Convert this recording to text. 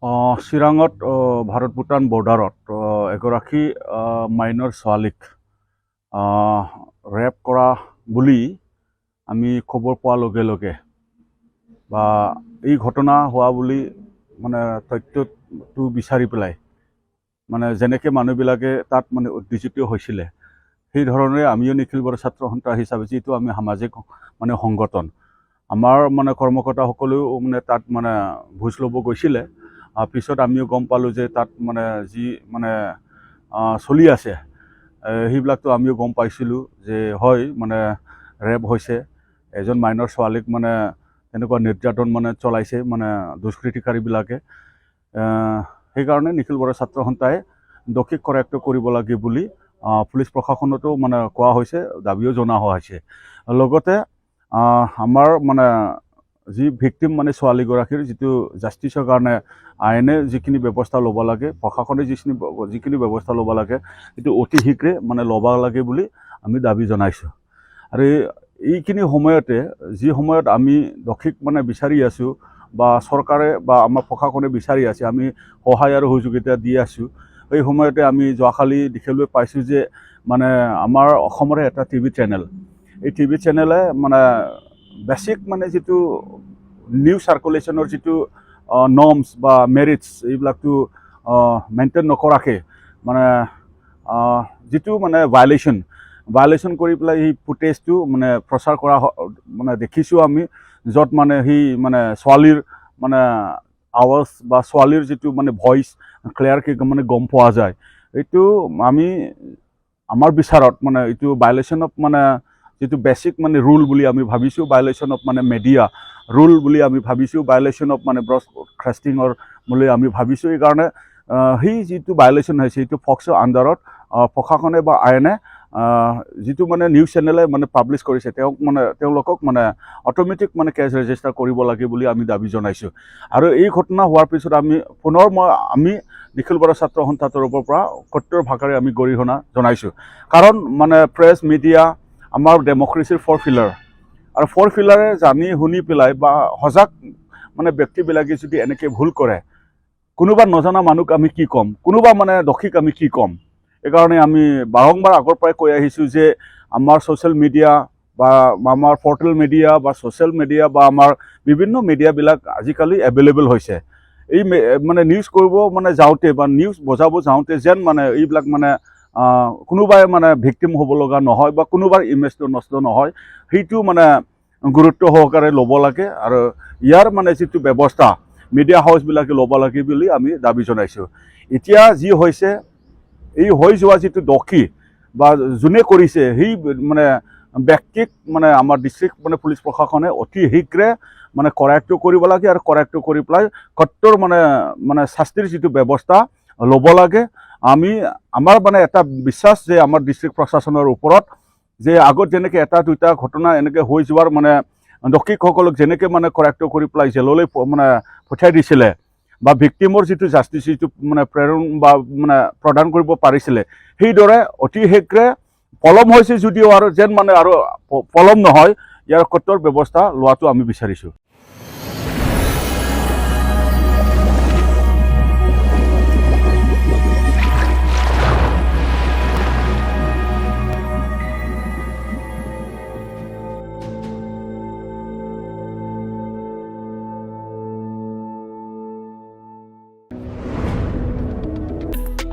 চিৰাঙত ভাৰত ভূটান বৰ্ডাৰত এগৰাকী মাইনৰ ছোৱালীক ৰেপ কৰা বুলি আমি খবৰ পোৱাৰ লগে লগে বা এই ঘটনা হোৱা বুলি মানে তথ্যটো বিচাৰি পেলাই মানে যেনেকৈ মানুহবিলাকে তাত মানে উত্তেজিত হৈছিলে সেই ধৰণে আমিও নিখিল বড়ো ছাত্ৰ সন্থা হিচাপে যিটো আমি সামাজিক মানে সংগঠন আমাৰ মানে কৰ্মকৰ্তাসকলেও মানে তাত মানে ভোজ ল'ব গৈছিলে। পিছত আমিও গম পালোঁ যে তাত মানে যি মানে চলি আছে সেইবিলাকতো আমিও গম পাইছিলোঁ যে হয় মানে ৰেপ হৈছে, এজন মাইনৰ ছোৱালীক মানে তেনেকুৱা নিৰ্যাতন মানে চলাইছে মানে দুষ্কৃতিকাৰীবিলাকে। সেইকাৰণে নিখিল বড়ো ছাত্ৰ সন্থাই দোষীক কৰেক্ট কৰিব লাগে বুলি পুলিচ প্ৰশাসনতো মানে কোৱা হৈছে, দাবীও জনোৱা হৈছে। লগতে আমাৰ মানে যি ভিক্টিম মানে ছোৱালীগৰাকীৰ যিটো জাষ্টিছৰ কাৰণে আইনে যিখিনি ব্যৱস্থা ল'ব লাগে, প্ৰশাসনে যিখিনি ব্যৱস্থা ল'ব লাগে সেইটো অতি শীঘ্ৰে মানে ল'ব লাগে বুলি আমি দাবী জনাইছোঁ। আৰু এইখিনি সময়তে যি সময়ত আমি দোষীক মানে বিচাৰি আছোঁ বা চৰকাৰে বা আমাৰ প্ৰশাসনে বিচাৰি আছে, আমি সহায় আৰু সহযোগিতা দি আছোঁ। এই সময়তে আমি যোৱাকালি দেখিবলৈ পাইছোঁ যে মানে আমাৰ অসমৰে এটা টিভি চেনেল, এই টিভি চেনেলে মানে বেছিক মানে যিটো নিউজ চাৰ্কুলেশ্যনৰ যিটো নৰ্মছ বা মেৰিটছ এইবিলাকতো মেইনটেইন নকৰাকৈ মানে যিটো মানে ভায়লেশ্যন কৰি পেলাই সেই ফুটেজটো মানে প্ৰচাৰ কৰা মানে দেখিছোঁ আমি, য'ত মানে সেই মানে ছোৱালীৰ মানে আৱাজ বা ছোৱালীৰ যিটো মানে ভইচ ক্লিয়াৰকৈ মানে গম পোৱা যায়। এইটো আমি আমাৰ বিচাৰত মানে এইটো ভায়লেশ্যন অফ মানে যিটো বেছিক মানে ৰুল বুলি আমি ভাবিছোঁ, ভায়লেশ্যন অফ মানে মেডিয়া ৰুল বুলি আমি ভাবিছোঁ, ভায়লেশ্যন অফ মানে ব্ৰডকাষ্টিঙৰ বুলি আমি ভাবিছোঁ। এইকাৰণে সেই যিটো ভায়লেশ্যন হৈছে সেইটো ফক্সৰ আণ্ডাৰত প্ৰশাসনে বা আইনে যিটো মানে নিউজ চেনেলে মানে পাব্লিছ কৰিছে তেওঁলোকক মানে অট'মেটিক মানে কেছ ৰেজিষ্টাৰ কৰিব লাগে বুলি আমি দাবী জনাইছোঁ। আৰু এই ঘটনা হোৱাৰ পিছত আমি নিখিল বড়ো ছাত্ৰ সন্থাৰ তৰফৰ পৰা কট্টৰ ভাষাৰে আমি গৰিহণা জনাইছোঁ। কাৰণ মানে প্ৰেছ মিডিয়া আমাৰ ডেমক্ৰেচিৰ ফ'ৰ পিলাৰ, আৰু ফ'ৰ পিলাৰে জানি শুনি পেলাই বা সজাগ মানে ব্যক্তিবিলাকে যদি এনেকৈ ভুল কৰে, কোনোবা নজনা মানুহক আমি কি ক'ম, কোনোবা মানে দোষীক আমি কি ক'ম। সেইকাৰণে আমি বাৰম্বাৰ আগৰ পৰাই কৈ আহিছোঁ যে আমাৰ ছ'চিয়েল মিডিয়া বা আমাৰ পৰ্টেল মিডিয়া বা ছ'চিয়েল মিডিয়া বা আমাৰ বিভিন্ন মিডিয়াবিলাক আজিকালি এভেইলেবল হৈছে। এই মানে নিউজ কৰিব মানে যাওঁতে বা নিউজ বজাব যাওঁতে যেন মানে এইবিলাক মানে কোনোবাই মানে ভিক্টিম হ'ব লগা নহয় বা কোনোবাৰ ইমেজটো নষ্ট নহয়, সেইটো মানে গুৰুত্ব সহকাৰে ল'ব লাগে। আৰু ইয়াৰ মানে যিটো ব্যৱস্থা মিডিয়া হাউচবিলাকে ল'ব লাগে বুলি আমি দাবী জনাইছোঁ। এতিয়া যি হৈছে, এই হৈ যোৱা যিটো দোষী বা যোনে কৰিছে সেই মানে ব্যক্তিক মানে আমাৰ ডিষ্ট্ৰিক্ট মানে পুলিচ প্ৰশাসনে অতি শীঘ্ৰে মানে কৰেক্ট কৰিব লাগে, আৰু কৰেক্ট কৰি পেলাই কট্টৰ মানে শাস্তিৰ যিটো ব্যৱস্থা ল'ব লাগে। আমাৰ মানে এটা বিশ্বাস যে আমাৰ ডিষ্ট্ৰিক্ট প্ৰশাসনৰ ওপৰত যে আগত যেনেকৈ এটা দুটা ঘটনা এনেকৈ হৈ যোৱাৰ মানে দোষীসকলক যেনেকৈ মানে কৰেক্ট কৰি পেলাই জেললৈ মানে পঠিয়াই দিছিলে বা ভিক্টিমৰ যিটো জাষ্টিচ যিটো মানে প্ৰেৰণ বা মানে প্ৰদান কৰিব পাৰিছিলে, সেইদৰে অতি শীঘ্ৰে পলম হৈছে যদিও আৰু যেন মানে আৰু পলম নহয়, ইয়াৰ কট্টৰ ব্যৱস্থা লোৱাটো আমি বিচাৰিছোঁ।